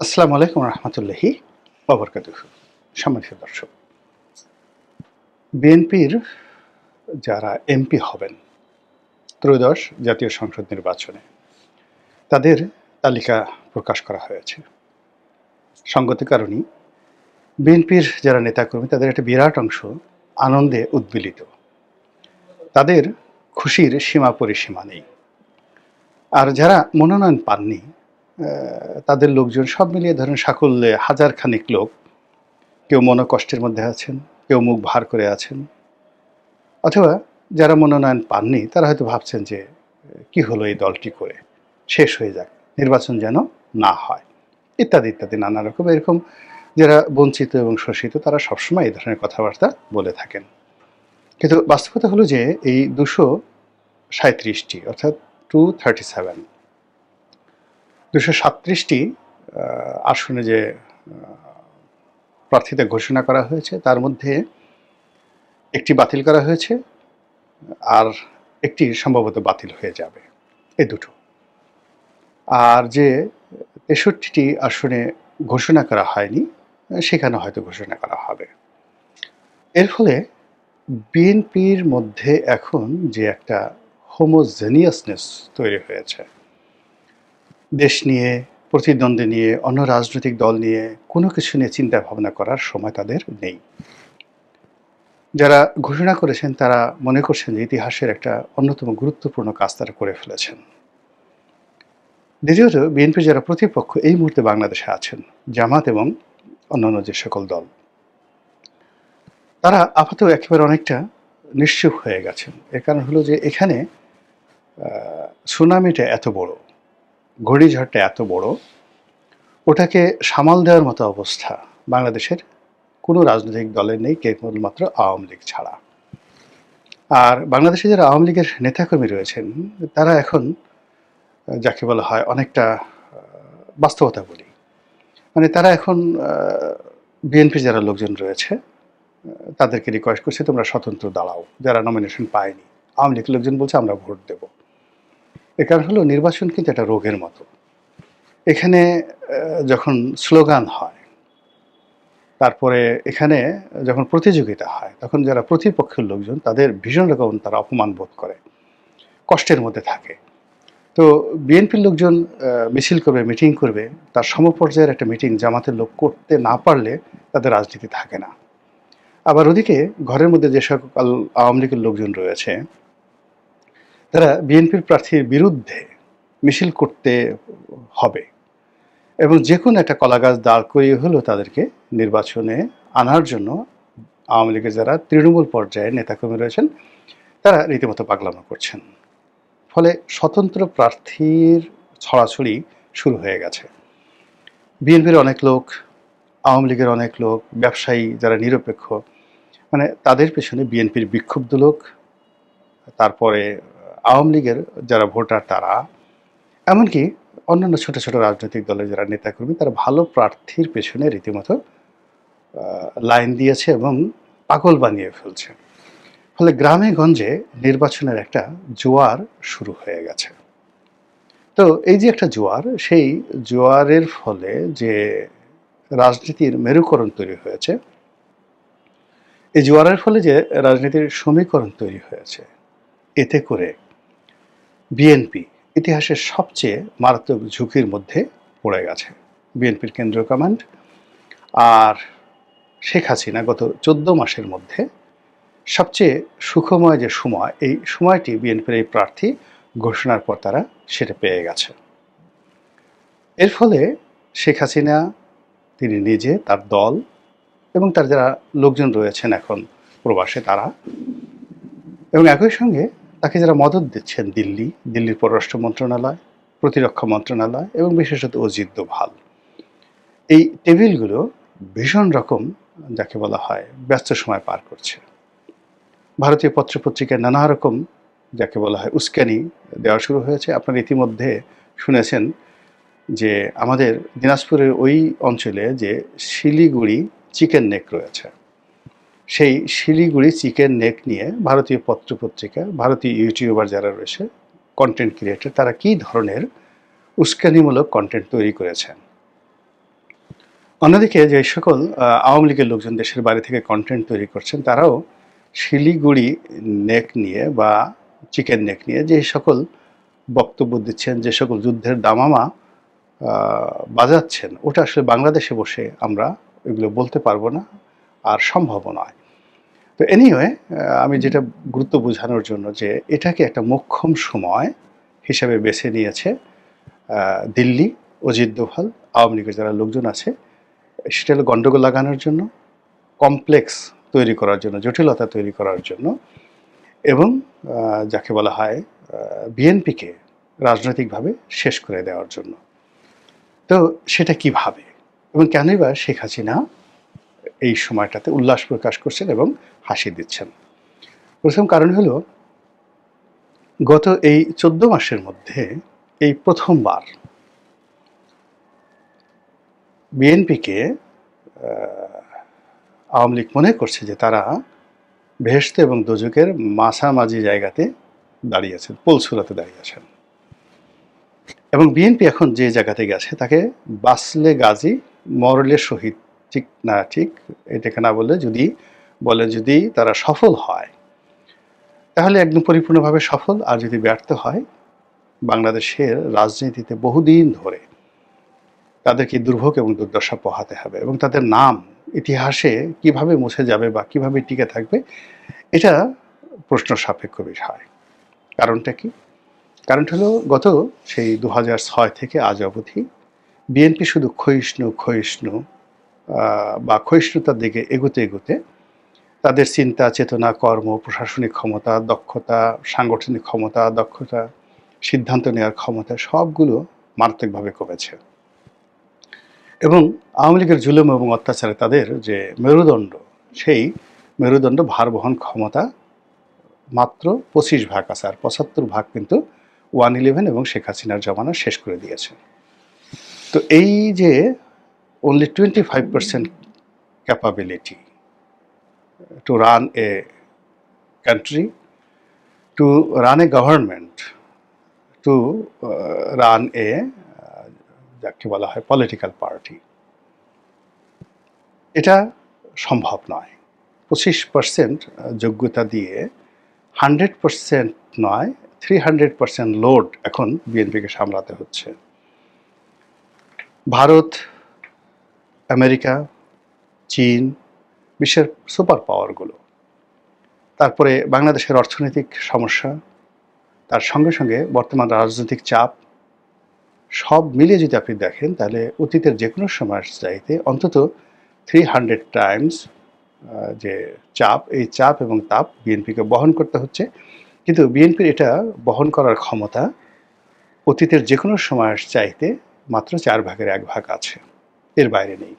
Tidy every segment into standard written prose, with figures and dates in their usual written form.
আসসালামু আলাইকুম রহমতুল্লাহি ওয়া বারাকাতুহু। সম্মানিত দর্শক, বিএনপির যারা এমপি হবেন ত্রয়োদশ জাতীয় সংসদ নির্বাচনে তাদের তালিকা প্রকাশ করা হয়েছে। সঙ্গত কারণেই বিএনপির যারা নেতাকর্মী তাদের একটা বিরাট অংশ আনন্দে উদ্বেলিত। তাদের খুশির সীমা পরিসীমা নেই। আর যারা মনোনয়ন পাননি তাদের লোকজন সব মিলিয়ে ধরেন সাকল্যে হাজার খানিক লোক, কেউ মনোকষ্টের মধ্যে আছেন, কেউ মুখ ভার করে আছেন, অথবা যারা মনোনয়ন পাননি তারা হয়তো ভাবছেন যে কি হলো এই দলটি করে, শেষ হয়ে যাক, নির্বাচন যেন না হয়, ইত্যাদি ইত্যাদি নানা রকম এরকম যারা বঞ্চিত এবং শোষিত তারা সবসময় এই ধরনের কথাবার্তা বলে থাকেন। কিন্তু বাস্তবতা হলো যে এই 237টি অর্থাৎ 237 237টি আসনে যে প্রার্থীতা ঘোষণা করা হয়েছে তার মধ্যে একটি বাতিল করা হয়েছে, আর একটি সম্ভবত বাতিল হয়ে যাবে, এই দুটো। আর যে 63টি আসনে ঘোষণা করা হয়নি সেখানে হয়তো ঘোষণা করা হবে। এর ফলে বিএনপির মধ্যে এখন যে একটা হোমোজেনিয়াসনেস তৈরি হয়েছে, দেশ নিয়ে, প্রতিদ্বন্দ্বী নিয়ে, অন্য রাজনৈতিক দল নিয়ে কোনো কিছু নিয়ে চিন্তা ভাবনা করার সময় তাদের নেই। যারা ঘোষণা করেছেন তারা মনে করছেন যে ইতিহাসের একটা অন্যতম গুরুত্বপূর্ণ কাজ তারা করে ফেলেছেন। দ্বিতীয়ত, বিএনপির যারা প্রতিপক্ষ এই মুহূর্তে বাংলাদেশে আছেন, জামাত এবং অন্যান্য যে সকল দল, তারা আপাতত একেবারে অনেকটা নিশ্চুপ হয়ে গেছেন। এর কারণ হলো যে এখানে সুনামিটা এত বড়, ঘূর্ণিঝড়টা এত বড়, ওটাকে সামাল দেওয়ার মতো অবস্থা বাংলাদেশের কোনো রাজনৈতিক দলের নেই, কেবলমাত্র আওয়ামী লীগ ছাড়া। আর বাংলাদেশে যারা আওয়ামী লীগের নেতাকর্মী রয়েছেন তারা এখন যাকে বলা হয় অনেকটা বাস্তবতা বলি, মানে তারা এখন বিএনপির যারা লোকজন রয়েছে তাদেরকে রিকোয়েস্ট করছে তোমরা স্বতন্ত্র দাঁড়াও, যারা নমিনেশন পায়নি। আওয়ামী লীগের লোকজন বলছে আমরা ভোট দেব। এর কারণ হলো নির্বাচন কিন্তু একটা রোগের মতো। এখানে যখন স্লোগান হয়, তারপরে এখানে যখন প্রতিযোগিতা হয়, তখন যারা প্রতিপক্ষের লোকজন তাদের ভীষণ রকম তারা অপমান বোধ করে, কষ্টের মধ্যে থাকে। তো বিএনপির লোকজন মিছিল করবে, মিটিং করবে, তার সমপর্যায়ের একটা মিটিং জামাতের লোক করতে না পারলে তাদের রাজনীতি থাকে না। আবার ওদিকে ঘরের মধ্যে যে সকল আওয়ামী লীগের লোকজন রয়েছে তারা বিএনপির প্রার্থীর বিরুদ্ধে মিছিল করতে হবে এবং যে কোনো একটা কলাগাছ দাঁড় করিয়ে হলেও তাদেরকে নির্বাচনে আনার জন্য আওয়ামী লীগের যারা তৃণমূল পর্যায়ে নেতাকর্মী রয়েছেন তারা রীতিমতো পাগলামো করছেন। ফলে স্বতন্ত্র প্রার্থীর ছড়াছড়ি শুরু হয়ে গেছে। বিএনপির অনেক লোক, আওয়ামী লীগের অনেক লোক, ব্যবসায়ী যারা নিরপেক্ষ, মানে তাদের পেছনে বিএনপির বিক্ষুব্ধ লোক, তারপরে আওয়ামী লীগের যারা ভোটার তারা, এমনকি অন্যান্য ছোট ছোট রাজনৈতিক দলের যারা নেতাকর্মী তারা ভালো প্রার্থীর পেছনে রীতিমতো লাইন দিয়েছে এবং পাগল বানিয়ে ফেলছে। ফলে গ্রামে গঞ্জে নির্বাচনের একটা জোয়ার শুরু হয়ে গেছে। তো এই যে একটা জোয়ার, সেই জোয়ারের ফলে যে রাজনীতির মেরুকরণ তৈরি হয়েছে, এই জোয়ারের ফলে যে রাজনীতির সমীকরণ তৈরি হয়েছে, এতে করে বিএনপি ইতিহাসের সবচেয়ে মারাত্মক ঝুঁকির মধ্যে পড়ে গেছে। বিএনপির কেন্দ্রীয় কমান্ড আর শেখ হাসিনা গত 14 মাসের মধ্যে সবচেয়ে সুখময় যে সময়, এই সময়টি বিএনপির এই প্রার্থী ঘোষণার পর তারা সেটা পেয়ে গেছে। এর ফলে শেখ হাসিনা, তিনি নিজে, তার দল এবং তার যারা লোকজন রয়েছেন এখন প্রবাসে তারা, এবং একই সঙ্গে তাকে যারা মদত দিচ্ছেন দিল্লির পররাষ্ট্র মন্ত্রণালয়, প্রতিরক্ষা মন্ত্রণালয় এবং বিশেষত অজিত দোভাল, এই টেবিলগুলো ভীষণ রকম যাকে বলা হয় ব্যস্ত সময় পার করছে। ভারতীয় পত্রপত্রিকায় নানা রকম যাকে বলা হয় উস্কানি দেওয়া শুরু হয়েছে। আপনারা ইতিমধ্যে শুনেছেন যে আমাদের দিনাজপুরের ওই অঞ্চলে যে শিলিগুড়ি চিকেন নেক রয়েছে, সেই শিলিগুড়ি চিকেন নেক নিয়ে ভারতীয় পত্রপত্রিকা, ভারতীয় ইউটিউবার যারা রয়েছে, কন্টেন্ট ক্রিয়েটর, তারা কী ধরনের উস্কানিমূলক কন্টেন্ট তৈরি করেছেন। অন্যদিকে যে সকল আওয়ামী লীগের লোকজন দেশের বাইরে থেকে কন্টেন্ট তৈরি করছেন, তারাও শিলিগুড়ি নেক নিয়ে বা চিকেন নেক নিয়ে যে সকল বক্তব্য দিচ্ছেন, যে সকল যুদ্ধের দামামা বাজাচ্ছেন, ওটা আসলে বাংলাদেশে বসে আমরা এগুলো বলতে পারবো না, আর সম্ভবও নয়। তো এনিওয়ে, আমি যেটা গুরুত্ব বোঝানোর জন্য যে এটাকে একটা মোক্ষম সময় হিসেবে বেছে নিয়েছে দিল্লি, অজিত দোভাল, আওয়ামী লীগের যারা লোকজন আছে, সেটা হলো গণ্ডগোল লাগানোর জন্য, কমপ্লেক্স তৈরি করার জন্য, জটিলতা তৈরি করার জন্য, এবং যাকে বলা হয় বিএনপিকে রাজনৈতিকভাবে শেষ করে দেওয়ার জন্য। তো সেটা কিভাবে এবং কেনই বা শেখ হাসিনা এই সময়টাতে উল্লাস প্রকাশ করছেন এবং হাসি দিচ্ছেন? প্রথম কারণ হলো, গত এই 14 মাসের মধ্যে এই প্রথমবার বিএনপিকে আওয়ামী লীগ মনে করছে যে তারা বেহেশত এবং দোজখের মাঝামাঝি জায়গাতে দাঁড়িয়েছেন, পোলসুরাতে দাঁড়িয়েছেন। এবং বিএনপি এখন যে জায়গাতে গেছে তাকে বাসলে গাজী, মরলে শহীদ, ঠিক না ঠিক এটাকে না বললে যদি বলেন যদি তারা সফল হয় তাহলে একদম পরিপূর্ণভাবে সফল, আর যদি ব্যর্থ হয় বাংলাদেশের রাজনীতিতে বহুদিন ধরে তাদেরকে দুর্ভোগ এবং দুর্দশা পোহাতে হবে, এবং তাদের নাম ইতিহাসে কিভাবে মুছে যাবে বা কিভাবে টিকে থাকবে এটা প্রশ্ন সাপেক্ষ বিষয়। কারণটা কি? কারণটা হলো, গত সেই 2006 থেকে আজ অবধি বিএনপি শুধু ক্ষয়িষ্ণু বা ক্ষয়িষ্ণুতার দিকে এগোতে এগোতে তাদের চিন্তা, চেতনা, কর্ম, প্রশাসনিক ক্ষমতা, দক্ষতা, সাংগঠনিক ক্ষমতা, দক্ষতা, সিদ্ধান্ত নেওয়ার ক্ষমতা সবগুলো মারাত্মকভাবে কমেছে। এবং আওয়ামী লীগের জুলুম এবং অত্যাচারে তাদের যে মেরুদণ্ড, সেই মেরুদণ্ড ভার বহন ক্ষমতা মাত্র 25% আছে, আর 75% কিন্তু 111 এবং শেখ হাসিনার জমানা শেষ করে দিয়েছে। তো এই যে only 25% capability to run a country, to run a government, to run a যাকে বলা হয় পলিটিক্যাল পার্টি, এটা সম্ভব নয়। 25% যোগ্যতা দিয়ে 100% নয়, 300% লোড এখন বিএনপিকে সামলাতে হচ্ছে। ভারত, আমেরিকা, চীন, বিশ্বের সুপার পাওয়ারগুলো, তারপরে বাংলাদেশের অর্থনৈতিক সমস্যা, তার সঙ্গে সঙ্গে বর্তমান রাজনৈতিক চাপ, সব মিলিয়ে যদি আপনি দেখেন তাহলে অতীতের যে কোনো সময়ের চাইতে অন্তত 300 টাইমস যে চাপ, এই চাপ এবং তাপ বিএনপিকে বহন করতে হচ্ছে। কিন্তু বিএনপির এটা বহন করার ক্ষমতা অতীতের যে কোনো সময়ের চাইতে মাত্র 1/4 আছে, এর বাইরে নেই।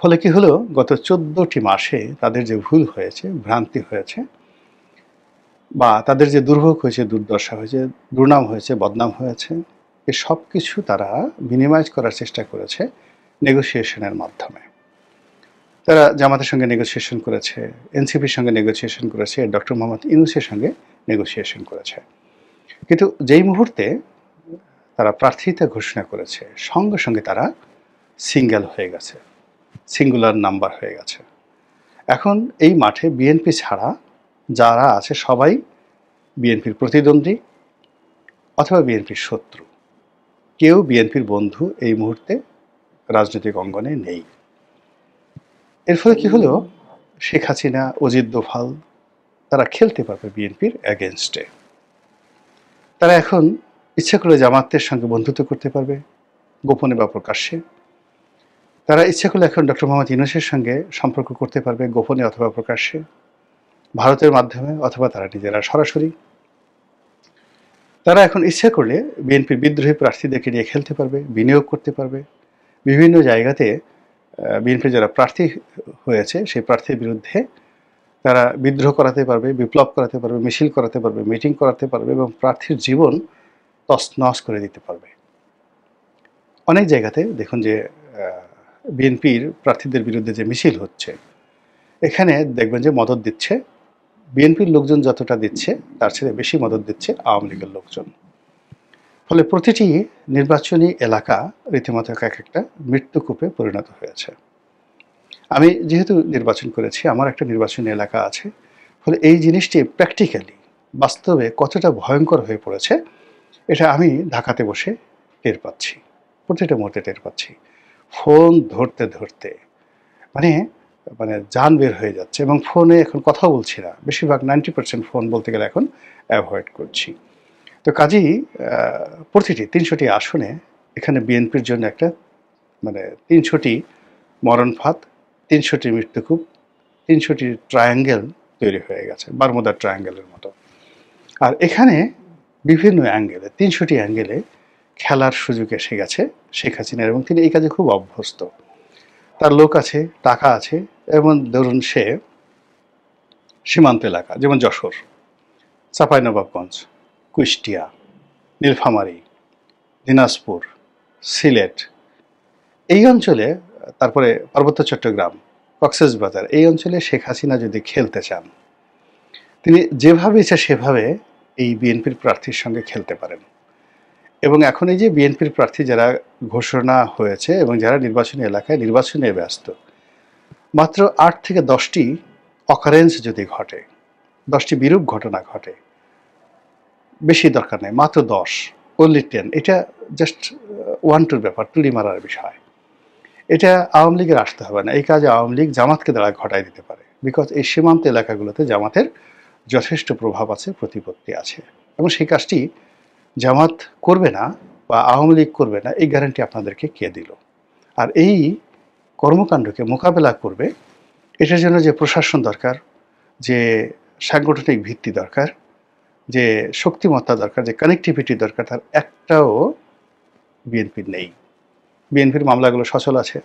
ফলে কি হলো, গত 14টি মাসে তাদের যে ভুল হয়েছে, ভ্রান্তি হয়েছে, বা তাদের যে দুর্ভোগ হয়েছে, দুর্দশা হয়েছে, দুর্নাম হয়েছে, বদনাম হয়েছে, এ সব কিছু তারা মিনিমাইজ করার চেষ্টা করেছে নেগোসিয়েশনের মাধ্যমে। তারা জামাতের সঙ্গে নেগোসিয়েশন করেছে, এনসিপির সঙ্গে নেগোসিয়েশন করেছে, ডক্টর মোহাম্মদ ইউনূসের সঙ্গে নেগোসিয়েশন করেছে। কিন্তু যেই মুহূর্তে তারা প্রার্থিতা ঘোষণা করেছে, সঙ্গে সঙ্গে তারা সিঙ্গেল হয়ে গেছে, সিঙ্গুলার নাম্বার হয়ে গেছে। এখন এই মাঠে বিএনপি ছাড়া যারা আছে সবাই বিএনপির প্রতিদ্বন্দ্বী অথবা বিএনপির শত্রু। কেউ বিএনপির বন্ধু এই মুহূর্তে রাজনৈতিক অঙ্গনে নেই। এর ফলে কি হলো, শেখ হাসিনা, অজিত দোভাল তারা খেলতে পারবে বিএনপির অ্যাগেনস্টে। তারা এখন ইচ্ছা করে জামাতের সঙ্গে বন্ধুত্ব করতে পারবে, গোপনে বা প্রকাশ্যে। তারা ইচ্ছা করলে এখন ডক্টর মোহাম্মদ ইউনূসের সঙ্গে সম্পর্ক করতে পারবে, গোপনে অথবা প্রকাশ্যে, ভারতের মাধ্যমে অথবা তারা নিজেরা সরাসরি। তারা এখন ইচ্ছা করলে বিএনপির বিদ্রোহী প্রার্থীদেরকে নিয়ে খেলতে পারবে, বিনিয়োগ করতে পারবে। বিভিন্ন জায়গাতে বিএনপির যারা প্রার্থী হয়েছে সেই প্রার্থীর বিরুদ্ধে তারা বিদ্রোহ করাতে পারবে, বিপ্লব করাতে পারবে, মিছিল করাতে পারবে, মিটিং করাতে পারবে, এবং প্রার্থীর জীবন তছনছ করে দিতে পারবে। অনেক জায়গাতে দেখুন যে বিএনপির প্রার্থীদের বিরুদ্ধে যে মিছিল হচ্ছে, এখানে দেখবেন যে মদদ দিচ্ছে বিএনপির লোকজন, যতটা দিচ্ছে তার চেয়ে বেশি মদদ দিচ্ছে আওয়ামী লীগের লোকজন। ফলে প্রতিটি নির্বাচনী এলাকা রীতিমতো এক একটা মৃত্যুকূপে পরিণত হয়েছে। আমি যেহেতু নির্বাচন করেছি, আমার একটা নির্বাচনী এলাকা আছে। ফলে এই জিনিসটি প্র্যাকটিক্যালি বাস্তবে কতটা ভয়ঙ্কর হয়ে পড়েছে, এটা আমি ঢাকাতে বসে টের পাচ্ছি। প্রতিটা মুহূর্তে টের পাচ্ছি। ফোন ধরতে, ধরতে মানে মানে জান বের হয়ে যাচ্ছে এবং ফোনে এখন কথা বলছি না। বেশিরভাগ 90% ফোন বলতে গেলে এখন এভয়েড করছি। তো কাজেই প্রতিটি ৩০০টি আসনে এখানে বিএনপির জন্য একটা ৩০০টি মরণ ফাঁদ, ৩০০টি মৃত্যুকূপ, ৩০০টি ট্রায়াঙ্গেল তৈরি হয়ে গেছে, বারমুদার ট্রায়াঙ্গেলের মতো। আর এখানে বিভিন্ন অ্যাঙ্গেলে ৩০০টি অ্যাঙ্গেলে খেলার সুযোগ এসে গেছে শেখ হাসিনার এবং তিনি এই কাজে খুব অভ্যস্ত। তার লোক আছে, টাকা আছে এবং ধরুন সে সীমান্ত এলাকা যেমন যশোর, চাঁপাইনবাবগঞ্জ, কুষ্টিয়া, নীলফামারী, দিনাজপুর, সিলেট এই অঞ্চলে, তারপরে পার্বত্য চট্টগ্রাম, কক্সবাজার এই অঞ্চলে শেখ হাসিনা যদি খেলতে চান, তিনি যেভাবে ইচ্ছা সেভাবে এই বিএনপির প্রার্থীর সঙ্গে খেলতে পারেন। এবং এখন এই যে বিএনপির প্রার্থী যারা ঘোষণা হয়েছে এবং যারা নির্বাচনী এলাকায় নির্বাচনে ব্যস্ত, মাত্র ৮ থেকে ১০টি অকারেন্স যদি ঘটে, 10টি বিরূপ ঘটনা ঘটে, বেশি দরকার নেই, মাত্র 10, only 10, এটা জাস্ট ওয়ান টুর ব্যাপার, তুলি মারার বিষয়। এটা আওয়ামী লীগের আসতে হবে না, এই কাজে আওয়ামী লীগ জামাতকে দ্বারা ঘটাই দিতে পারে। বিকজ এই সীমান্ত এলাকাগুলোতে জামাতের যথেষ্ট প্রভাব আছে, প্রতিপত্তি আছে এবং সেই কাজটি জামাত করবে না বা আওয়ামী লীগ করবে না, এই গ্যারান্টি আপনাদেরকে কে দিল? আর এই কর্মকাণ্ডকে মোকাবেলা করবে, এটার জন্য যে প্রশাসন দরকার, যে সাংগঠনিক ভিত্তি দরকার, যে শক্তিমত্তা দরকার, যে কানেক্টিভিটি দরকার, তার একটাও বিএনপির নেই। বিএনপির মামলাগুলো সচল আছে।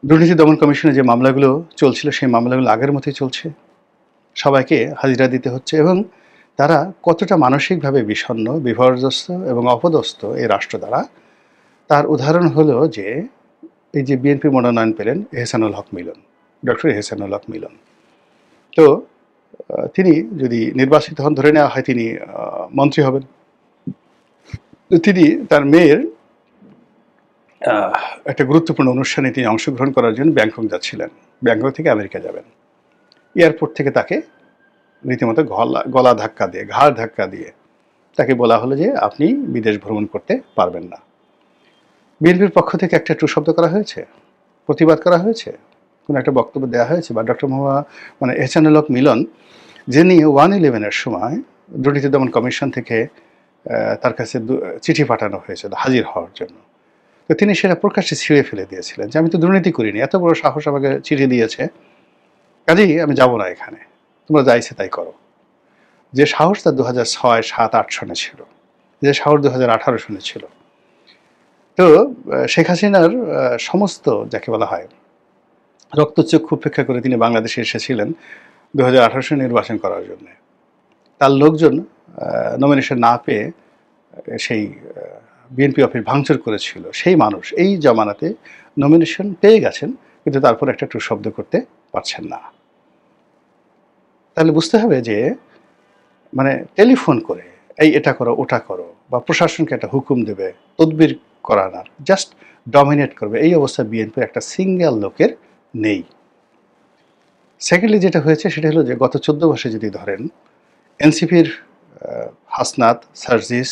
দুর্নীতি দমন কমিশনে যে মামলাগুলো চলছিল সেই মামলাগুলো আগের মতোই চলছে, সবাইকে হাজিরা দিতে হচ্ছে এবং তারা কতটা মানসিকভাবে বিষণ্ণ, বিপর্যস্ত এবং অপদস্থ এই রাষ্ট্র দ্বারা, তার উদাহরণ হলো যে এই যে বিএনপি মনোনয়ন পেলেন এহসানুল হক মিলন, ডক্টর এহসানুল হক মিলন। তো তিনি যদি নির্বাচিত হন, ধরে নেওয়া হয় তিনি মন্ত্রী হবেন, তিনি তার মেয়ের একটা গুরুত্বপূর্ণ অনুষ্ঠানে তিনি অংশগ্রহণ করার জন্য ব্যাংকক যাচ্ছিলেন। ব্যাংকক থেকে আমেরিকা যাবেন। এয়ারপোর্ট থেকে তাকে রীতিমতো গলা ধাক্কা দিয়ে, ঘাড় ধাক্কা দিয়ে তাকে বলা হলো যে আপনি বিদেশ ভ্রমণ করতে পারবেন না। বিএনপির পক্ষ থেকে একটা টু শব্দ করা হয়েছে, প্রতিবাদ করা হয়েছে, কোনো একটা বক্তব্য দেওয়া হয়েছে? বা ডক্টর এহসানুল হক মিলন, যিনি 1/11-এর সময় দুর্নীতি দমন কমিশন থেকে তার কাছে চিঠি পাঠানো হয়েছিল হাজির হওয়ার জন্য, তো তিনি সেটা প্রকাশ্যে ছিঁড়ে ফেলে দিয়েছিলেন যে আমি তো দুর্নীতি করিনি, এত বড় সাহস আমাকে চিঠি দিয়েছে, কাজেই আমি যাব না এখানে, তোমরা যা ইচ্ছে তাই করো। যে সাহস তার 2006, 7, 8 সনে ছিল, যে সাহস 2018 সনে ছিল। তো শেখ হাসিনার সমস্ত যাকে বলা হয় রক্তচক্ষু উপেক্ষা করে তিনি বাংলাদেশে এসেছিলেন 2018 সালে নির্বাচন করার জন্য। তার লোকজন নমিনেশন না পেয়ে সেই বিএনপি অফিস ভাঙচুর করেছিল। সেই মানুষ এই জমানাতে নমিনেশন পেয়ে গেছেন, কিন্তু তারপর একটা টু শব্দ করতে পারছেন না। তাহলে বুঝতে হবে যে টেলিফোন করে এই এটা করো ওটা করো, বা প্রশাসনকে একটা হুকুম দেবে, তদবির করানোর, জাস্ট ডমিনেট করবে, এই অবস্থা বিএনপির একটা সিঙ্গেল লোকের নেই। সেকেন্ডলি যেটা হয়েছে সেটা হলো যে গত 14 মাসে যদি ধরেন, এনসিপির হাসনাত, সার্জিস,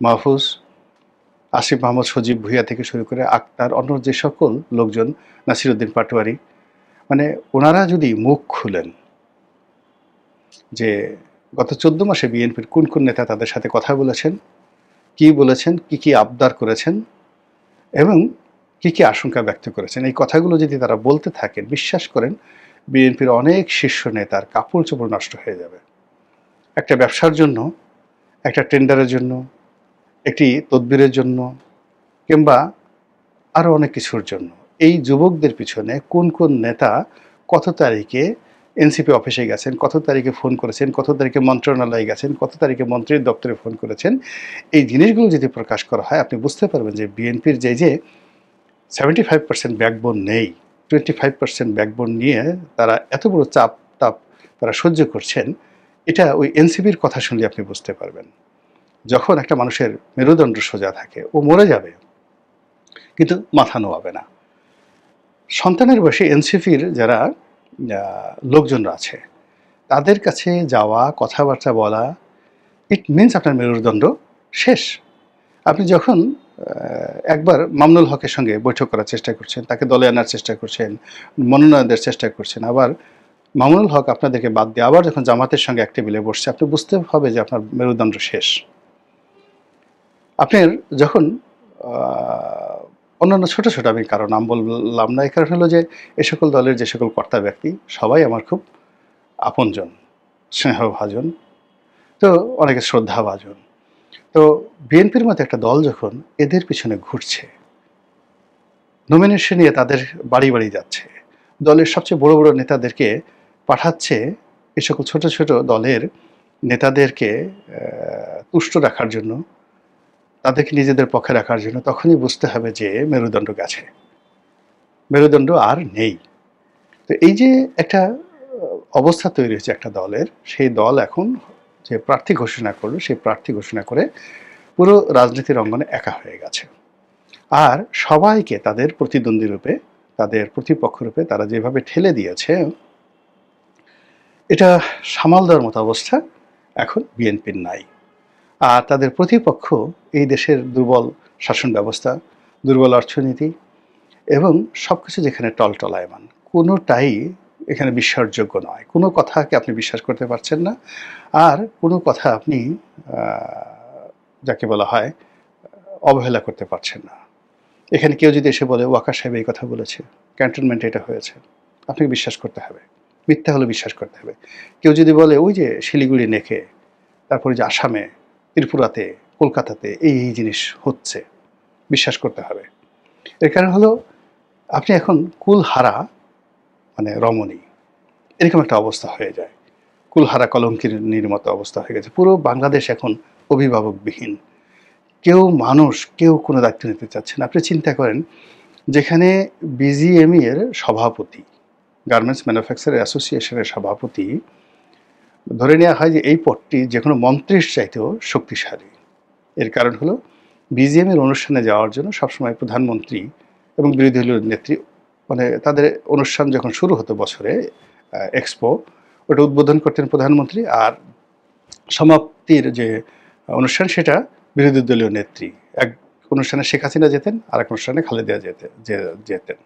মাহফুজ, আসিফ মাহমুদ, সজীব ভুঁইয়া থেকে শুরু করে আক্তার, অন্য যে সকল লোকজন, নাসিরউদ্দিন পাটোয়ারি, ওনারা যদি মুখ খুলেন যে গত 14 মাসে বিএনপির কোন কোন নেতা তাদের সাথে কথা বলেছেন, কি আবদার করেছেন এবং কি আশঙ্কা ব্যক্ত করেছেন, এই কথাগুলো যদি তারা বলতে থাকেন, বিশ্বাস করেন বিএনপির অনেক শীর্ষ নেতার কাপড় চোপড় নষ্ট হয়ে যাবে। একটা ব্যবসার জন্য, একটা টেন্ডারের জন্য, একটি তদবিরের জন্য, কিংবা আরও অনেক কিছুর জন্য এই যুবকদের পিছনে কোন কোন নেতা কত তারিখে এনসিপি অফিসে গেছেন, কত তারিখে ফোন করেছেন, কত তারিখে মন্ত্রণালয়ে গেছেন, কত তারিখে মন্ত্রীর দপ্তরে ফোন করেছেন, এই জিনিসগুলো যদি প্রকাশ করা হয়, আপনি বুঝতে পারবেন যে বিএনপির যে 75% ব্যাকবোন নেই, 25% ব্যাকবোন নিয়ে তারা এত বড় তাপ তারা সহ্য করছেন, এটা ওই এনসিপির কথা শুনলে আপনি বুঝতে পারবেন যখন একটা মানুষের মেরুদণ্ড সোজা থাকে, ও মরে যাবে কিন্তু মাথা নোয়াবে না। সন্তানের বয়সে এনসিপির যারা লোকজনরা আছে, তাদের কাছে যাওয়া, কথাবার্তা বলা, ইট মিনস আপনার মেরুদণ্ড শেষ। আপনি যখন একবার মামুনুল হকের সঙ্গে বৈঠক করার চেষ্টা করছেন, তাকে দলে আনার চেষ্টা করছেন, মনোনয়ন দেওয়ার চেষ্টা করছেন, আবার মামুনুল হক আপনাদেরকে বাদ দিয়ে আবার যখন জামাতের সঙ্গে এক টেবিলে বসছে, আপনি বুঝতে হবে যে আপনার মেরুদণ্ড শেষ। আপনার যখন অন্যান্য ছোট ছোট, আমি কারো নাম বললাম না, এই কারণ হলো যে এ সকল দলের যে সকল কর্তা ব্যক্তি সবাই আমার খুব আপনজন, স্নেহভাজন, তো অনেকে শ্রদ্ধাভাজন। তো বিএনপির মতো একটা দল যখন এদের পিছনে ঘুরছে, নমিনেশন নিয়ে তাদের বাড়ি বাড়ি যাচ্ছে, দলের সবচেয়ে বড় বড় নেতাদেরকে পাঠাচ্ছে এ সকল ছোট ছোট দলের নেতাদেরকে তুষ্ট রাখার জন্য, তাদেরকে নিজেদের পক্ষে রাখার জন্য, তখনই বুঝতে হবে যে মেরুদণ্ড গেছে, মেরুদণ্ড আর নেই। তো এই যে একটা অবস্থা তৈরি হয়েছে একটা দলের, সেই দল এখন যে প্রার্থী ঘোষণা করলো, সেই প্রার্থী ঘোষণা করে পুরো রাজনীতির অঙ্গনে একা হয়ে গেছে। আর সবাইকে তাদের প্রতিদ্বন্দ্বী রূপে, তাদের প্রতিপক্ষ রূপে তারা যেভাবে ঠেলে দিয়েছে, এটা সামাল দেওয়ার মতো অবস্থা এখন বিএনপির নাই। আর তাদের প্রতিপক্ষ এই দেশের দুর্বল শাসন ব্যবস্থা, দুর্বল অর্থনীতি এবং সব কিছু যেখানে টলটলায়মান, কোনোটাই এখানে বিশ্বাসযোগ্য নয়। কোনো কথাকে আপনি বিশ্বাস করতে পারছেন না, আর কোনো কথা আপনি যাকে বলা হয় অবহেলা করতে পারছেন না। এখানে কেউ যদি এসে বলে ওয়াকার সাহেব এই কথা বলেছে, ক্যান্টনমেন্টে এটা হয়েছে, আপনাকে বিশ্বাস করতে হবে, মিথ্যা হলে বিশ্বাস করতে হবে। কেউ যদি বলে ওই যে শিলিগুড়ি নেকে, তারপরে যে আসামে, ত্রিপুরাতে, কলকাতাতে এই জিনিস হচ্ছে, বিশ্বাস করতে হবে। এর কারণ হলো আপনি এখন কুলহারা মানে রমণী, এরকম একটা অবস্থা হয়ে যায়। কুলহারা কলঙ্কিনীর মতো অবস্থা হয়ে গেছে। পুরো বাংলাদেশ এখন অভিভাবকবিহীন। কেউ কোনো দায়িত্ব নিতে চাচ্ছে না। আপনি চিন্তা করেন, যেখানে বিজিএমই এর সভাপতি, গার্মেন্টস ম্যানুফ্যাকচারার অ্যাসোসিয়েশনের সভাপতি, ধরে নেওয়া হয় যে এই পদটি যে কোনো মন্ত্রীর চাইতেও শক্তিশালী। এর কারণ হলো বিজিএম এর অনুষ্ঠানে যাওয়ার জন্য সবসময় প্রধানমন্ত্রী এবং বিরোধী দলীয় নেত্রী, মানে তাদের অনুষ্ঠান যখন শুরু হতো বছরে, এক্সপো, ওটা উদ্বোধন করতেন প্রধানমন্ত্রী, আর সমাপ্তির যে অনুষ্ঠান সেটা বিরোধী দলীয় নেত্রী। এক অনুষ্ঠানে শেখ হাসিনা যেতেন, আর এক অনুষ্ঠানে খালেদা যেতেন।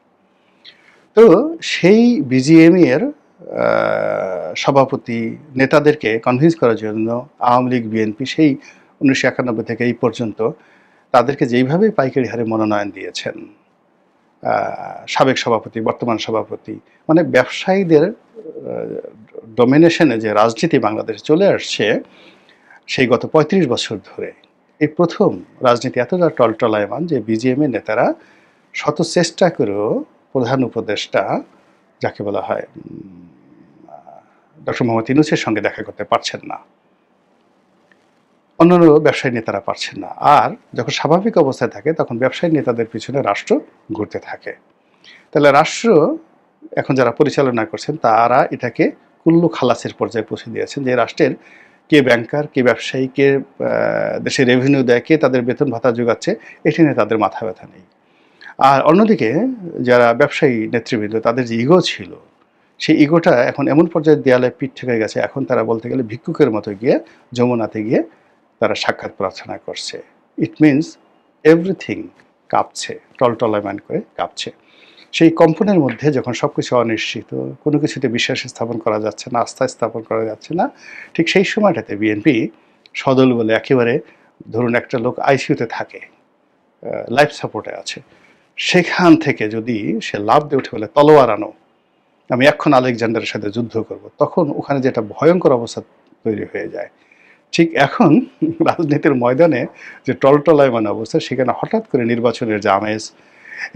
তো সেই বিজিএমই এর সভাপতি নেতাদেরকে কনভিন্স করার জন্য আওয়ামী লীগ, বিএনপি সেই 1991 থেকে এই পর্যন্ত তাদেরকে যেইভাবে পাইকারি হারে মনোনয়ন দিয়েছেন, সাবেক সভাপতি, বর্তমান সভাপতি, মানে ব্যবসায়ীদের ডমিনেশনে যে রাজনীতি বাংলাদেশে চলে আসছে, সেই গত 35 বছর ধরে এই প্রথম রাজনীতি এতটা টলটলায়মান যে বিজিএম এর নেতারা শত চেষ্টা করেও প্রধান উপদেষ্টা, যাকে বলা হয় ডক্টর মোহাম্মদ ইউনূসের সঙ্গে দেখা করতে পারছেন না, অন্যান্য ব্যবসায়ী নেতারা পারছেন না। আর যখন স্বাভাবিক অবস্থায় থাকে তখন ব্যবসায়ী নেতাদের পিছনে রাষ্ট্র ঘুরতে থাকে। তাহলে রাষ্ট্র এখন যারা পরিচালনা করছেন তারা এটাকে কুল্লু খালাসের পর্যায়ে পৌঁছে দিয়েছেন, যে রাষ্ট্রের কে ব্যাংকার, কে ব্যবসায়ী, কে দেশে রেভিনিউ দেয়, কে তাদের বেতন ভাতা যোগাচ্ছে, এটি নিয়ে তাদের মাথা ব্যথা নেই। আর অন্যদিকে যারা ব্যবসায়ী নেতৃবৃন্দ, তাদের যে ইগো ছিল, সেই ইগোটা এখন এমন পর্যায়ে দেয়ালে পিঠ থেকে গেছে, এখন তারা বলতে গেলে ভিক্ষুকের মতো গিয়ে যমুনাতে গিয়ে তারা সাক্ষাৎ প্রার্থনা করছে। ইট মিনস এভরিথিং কাঁপছে, টলটলায়মান করে কাঁপছে। সেই কম্পনের মধ্যে যখন সব কিছু অনিশ্চিত, কোনো কিছুতে বিশ্বাস স্থাপন করা যাচ্ছে না, আস্থা স্থাপন করা যাচ্ছে না, ঠিক সেই সময়টাতে বিএনপি সদল বলে একেবারে, ধরুন একটা লোক আইসিইউতে থাকে, লাইফ সাপোর্টে আছে, সেখান থেকে যদি সে লাফ দিয়ে উঠে বলে তলোয়ার আনো, আমি এখন আলেকজান্ডারের সাথে যুদ্ধ করব, তখন ওখানে যেটা ভয়ঙ্কর অবস্থা তৈরি হয়ে যায়। ঠিক এখন রাজনীতির ময়দানে যে টলটলায়মান অবস্থা, সেখানে হঠাৎ করে নির্বাচনের যে আমেজ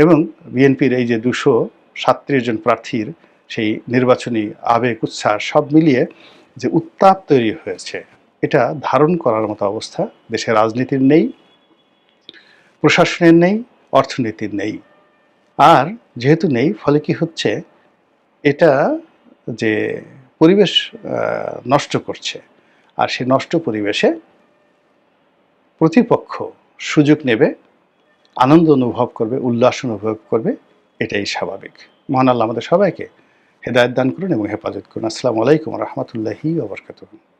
এবং বিএনপির এই যে 237 জন প্রার্থীর সেই নির্বাচনী আবেগ, উচ্ছ্বাস সব মিলিয়ে যে উত্তাপ তৈরি হয়েছে, এটা ধারণ করার মতো অবস্থা দেশের রাজনীতির নেই, প্রশাসনের নেই, অর্থনীতির নেই। আর যেহেতু নেই, ফলে কি হচ্ছে, এটা যে পরিবেশ নষ্ট করছে, আর সেই নষ্ট পরিবেশে প্রতিপক্ষ সুযোগ নেবে, আনন্দ অনুভব করবে, উল্লাস অনুভব করবে, এটাই স্বাভাবিক। মহান আল্লাহ আমাদের সবাইকে হেদায়েত দান করুন এবং হেফাজত করুন। আসসালামু আলাইকুম ওয়া রাহমাতুল্লাহি ওয়া বারাকাতুহু।